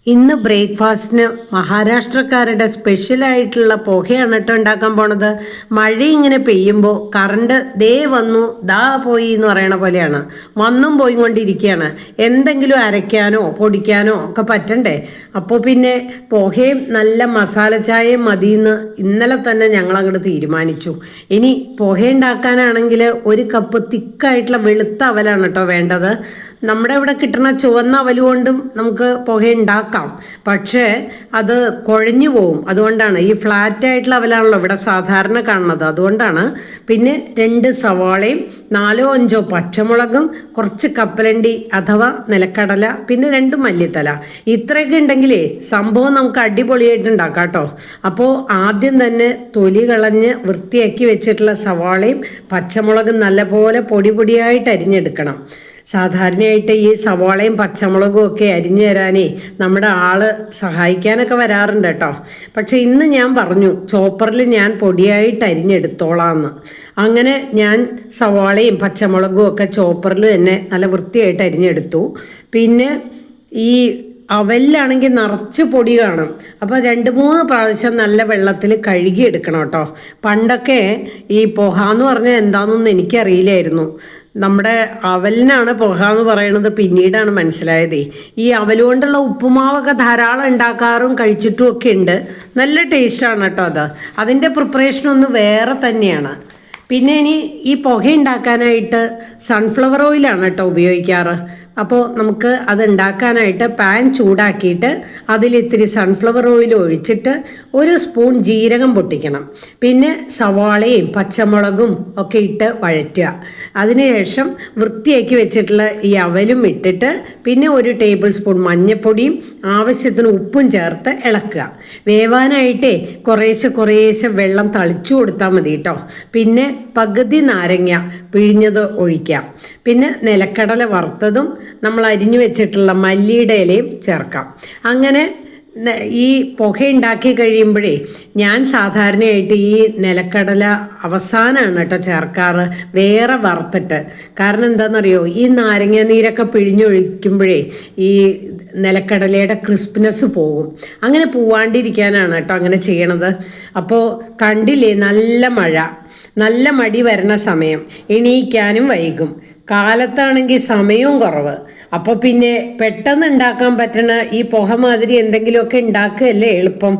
ഇന്ന് ബ്രേക്ക്ഫാസ്റ്റിന് മഹാരാഷ്ട്രക്കാരുടെ സ്പെഷ്യലായിട്ടുള്ള പുകയാണ് കേട്ടോ ഉണ്ടാക്കാൻ പോണത്. മഴ ഇങ്ങനെ പെയ്യുമ്പോൾ കറണ്ട് ദേ വന്നു ദാ പോയി എന്ന് പറയണ പോലെയാണ്, വന്നും പോയി കൊണ്ടിരിക്കുകയാണ്. എന്തെങ്കിലും അരയ്ക്കാനോ പൊടിക്കാനോ ഒക്കെ പറ്റണ്ടേ. അപ്പോൾ പിന്നെ പുകയും നല്ല മസാല ചായയും മതിയെന്ന് ഇന്നലെ തന്നെ ഞങ്ങൾ അങ്ങോട്ട് തീരുമാനിച്ചു. ഇനി പുക ഉണ്ടാക്കാനാണെങ്കിൽ 1 കപ്പ് തിക്കായിട്ടുള്ള വെളുത്ത അവലാണ് കേട്ടോ വേണ്ടത്. നമ്മുടെ ഇവിടെ കിട്ടുന്ന ചുവന്ന അവല് കൊണ്ടും നമുക്ക് പുക ഉണ്ടാക്കാം, പക്ഷേ അത് കുഴഞ്ഞു പോവും. അതുകൊണ്ടാണ് ഈ ഫ്ലാറ്റ് ആയിട്ടുള്ള അവലാണല്ലോ ഇവിടെ സാധാരണ കാണുന്നത്, അതുകൊണ്ടാണ്. പിന്നെ 2 സവാളയും 4-5 പച്ചമുളകും, കുറച്ച് കപ്പലണ്ടി അഥവാ നിലക്കടല, പിന്നെ 2 മല്ലിത്തല. ഇത്രയൊക്കെ ഉണ്ടെങ്കിലേ സംഭവം നമുക്ക് അടിപൊളിയായിട്ട് ഉണ്ടാക്കാം കേട്ടോ. അപ്പോൾ ആദ്യം തന്നെ തൊലി കളഞ്ഞ് വൃത്തിയാക്കി വെച്ചിട്ടുള്ള സവാളയും പച്ചമുളകും നല്ലപോലെ പൊടിയായിട്ട് അരിഞ്ഞെടുക്കണം. സാധാരണയായിട്ട് ഈ സവാളയും പച്ചമുളകും ഒക്കെ അരിഞ്ഞു തരാനേ നമ്മുടെ ആള് സഹായിക്കാനൊക്കെ വരാറുണ്ട് കേട്ടോ. പക്ഷെ ഇന്ന് ഞാൻ പറഞ്ഞു ചോപ്പറിൽ ഞാൻ പൊടിയായിട്ട് അരിഞ്ഞെടുത്തോളാന്ന്. അങ്ങനെ ഞാൻ സവാളയും പച്ചമുളകും ഒക്കെ ചോപ്പറിൽ തന്നെ നല്ല വൃത്തിയായിട്ട് അരിഞ്ഞെടുത്തു. പിന്നെ ഈ അവലിലാണെങ്കിൽ നിറച്ച് പൊടി കാണും. അപ്പോൾ 2-3 പ്രാവശ്യം നല്ല വെള്ളത്തിൽ കഴുകി എടുക്കണം കേട്ടോ. പണ്ടൊക്കെ ഈ പുക എന്ന് പറഞ്ഞാൽ എന്താണെന്നൊന്നും എനിക്കറിയില്ലായിരുന്നു. നമ്മുടെ അവലിനാണ് പുക എന്ന് പറയുന്നത് പിന്നീടാണ് മനസ്സിലായത്. ഈ അവല് കൊണ്ടുള്ള ഉപ്പുമാവൊക്കെ ധാരാളം ഉണ്ടാക്കാറും കഴിച്ചിട്ടും ഒക്കെ ഉണ്ട്. നല്ല ടേസ്റ്റാണ് കേട്ടോ അത്. അതിൻ്റെ പ്രിപ്പറേഷനൊന്ന് വേറെ തന്നെയാണ്. പിന്നെ ഇനി ഈ പുക ഉണ്ടാക്കാനായിട്ട് സൺഫ്ലവർ ഓയിലാണ് കേട്ടോ ഉപയോഗിക്കാറ്. അപ്പോൾ നമുക്ക് അത് ഉണ്ടാക്കാനായിട്ട് പാൻ ചൂടാക്കിയിട്ട് അതിലിത്തിരി സൺഫ്ലവർ ഓയിൽ ഒഴിച്ചിട്ട് 1 സ്പൂൺ ജീരകം പൊട്ടിക്കണം. പിന്നെ സവാളയും പച്ചമുളകും ഒക്കെ ഇട്ട് വഴറ്റുക. അതിനുശേഷം വൃത്തിയാക്കി വെച്ചിട്ടുള്ള ഈ അവലും ഇട്ടിട്ട് പിന്നെ 1 ടേബിൾ സ്പൂൺ മഞ്ഞൾപ്പൊടിയും ആവശ്യത്തിന് ഉപ്പും ചേർത്ത് ഇളക്കുക. വേവാനായിട്ടേ കുറേശ്ശെ വെള്ളം തളിച്ചു കൊടുത്താൽ മതി കേട്ടോ. പിന്നെ പകുതി നാരങ്ങ പിഴിഞ്ഞത് ഒഴിക്കാം. പിന്നെ നിലക്കടല വറുത്തതും നമ്മൾ അരിഞ്ഞു വെച്ചിട്ടുള്ള മല്ലിയുടെ ഇലയും ചേർക്കാം. അങ്ങനെ ഈ പുക ഉണ്ടാക്കി കഴിയുമ്പോഴേ ഞാൻ സാധാരണയായിട്ട് ഈ നിലക്കടല അവസാനമാണ് കേട്ടോ ചേർക്കാറ്, വേറെ വറുത്തിട്ട്. കാരണം എന്താണെന്നറിയോ, ഈ നാരങ്ങ നീരൊക്കെ പിഴിഞ്ഞൊഴിക്കുമ്പോഴേ ഈ നിലക്കടലയുടെ ക്രിസ്പിനെസ് പോകും. അങ്ങനെ പോവാണ്ടിരിക്കാനാണ് കേട്ടോ അങ്ങനെ ചെയ്യണത്. അപ്പോൾ കണ്ടില്ലേ, നല്ല മടി വരണ സമയം, എണീക്കാനും വൈകും. കാലത്താണെങ്കിൽ സമയവും കുറവ്. അപ്പോൾ പിന്നെ പെട്ടെന്ന് ഉണ്ടാക്കാൻ പറ്റണ ഈ പുക മാതിരി എന്തെങ്കിലുമൊക്കെ ഉണ്ടാക്കുകയല്ലേ എളുപ്പം.